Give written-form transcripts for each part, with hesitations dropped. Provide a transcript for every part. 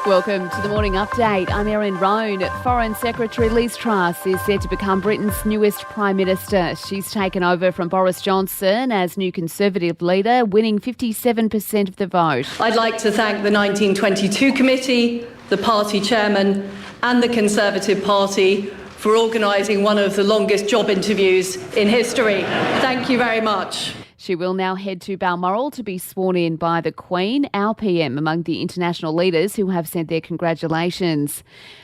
Welcome to the Morning Update. I'm Erin Roan. Foreign Secretary Liz Truss is set to become Britain's newest Prime Minister. She's taken over from Boris Johnson as new Conservative leader, winning 57% of the vote. I'd like to thank the 1922 committee, the party chairman and the Conservative Party for organising one of the longest job interviews in history. Thank you very much. She will now head to Balmoral to be sworn in by the Queen, our PM, among the international leaders who have sent their congratulations.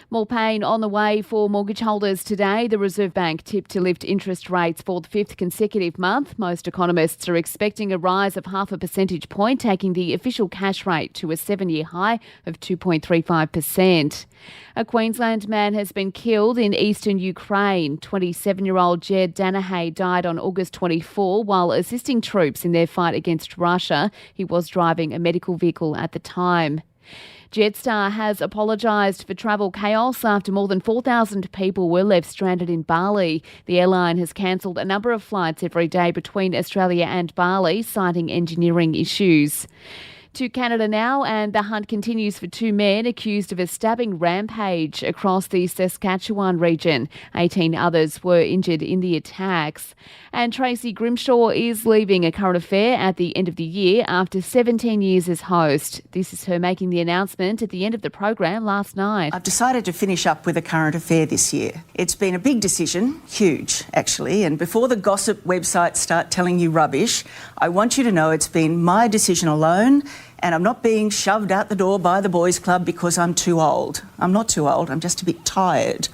More pain on the way for mortgage holders today. The Reserve Bank tipped to lift interest rates for the fifth consecutive month. Most economists are expecting a rise of 0.5 percentage point, taking the official cash rate to a 7-year high of 2.35%. A Queensland man has been killed in eastern Ukraine. 27-year-old Jed Danahay died on August 24 while assisting troops in their fight against Russia. He was driving a medical vehicle at the time. Jetstar has apologised for travel chaos after more than 4,000 people were left stranded in Bali. The airline has cancelled a number of flights every day between Australia and Bali, citing engineering issues. To Canada now, and the hunt continues for two men accused of a stabbing rampage across the Saskatchewan region. 18 others were injured in the attacks. And Tracy Grimshaw is leaving A Current Affair at the end of the year after 17 years as host. This is her making the announcement at the end of the program last night. I've decided to finish up with A Current Affair this year. It's been a big decision, huge actually, and before the gossip websites start telling you rubbish, I want you to know it's been my decision alone. And I'm not being shoved out the door by the boys' club because I'm too old. I'm not too old, I'm just a bit tired.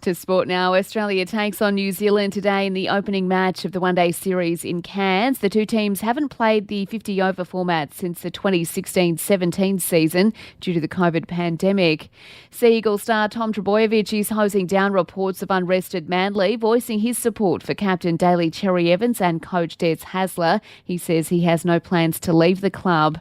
To sport now, Australia takes on New Zealand today in the opening match of the one-day series in Cairns. The two teams haven't played the 50-over format since the 2016-17 season due to the COVID pandemic. Sea Eagle star Tom Trbojevic is hosing down reports of unrest at Manly, voicing his support for captain Daly Cherry-Evans and coach Des Hasler. He says he has no plans to leave the club.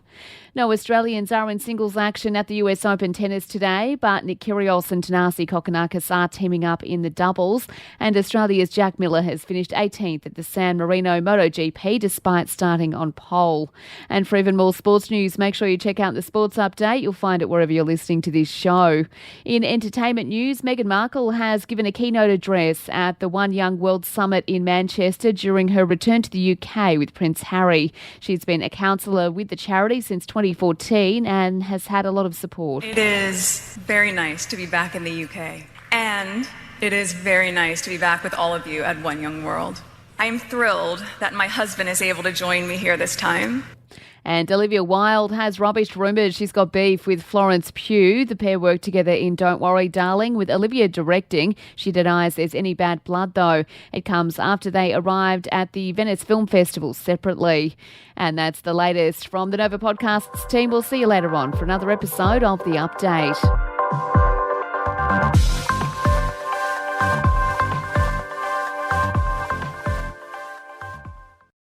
No Australians are in singles action at the US Open tennis today, but Nick Kyrgios and Thanasi Kokkinakis are teaming up in the doubles, and Australia's Jack Miller has finished 18th at the San Marino MotoGP despite starting on pole. And for even more sports news, make sure you check out the Sports Update. You'll find it wherever you're listening to this show. In entertainment news, Meghan Markle has given a keynote address at the One Young World Summit in Manchester during her return to the UK with Prince Harry. She's been a counsellor with the charity since 2014 and has had a lot of support. It is very nice to be back in the UK, and it is very nice to be back with all of you at One Young World. I am thrilled that my husband is able to join me here this time. And Olivia Wilde has rubbished rumours she's got beef with Florence Pugh. The pair worked together in Don't Worry Darling, with Olivia directing. She denies there's any bad blood though. It comes after they arrived at the Venice Film Festival separately. And that's the latest from the Nova Podcasts team. We'll see you later on for another episode of The Update.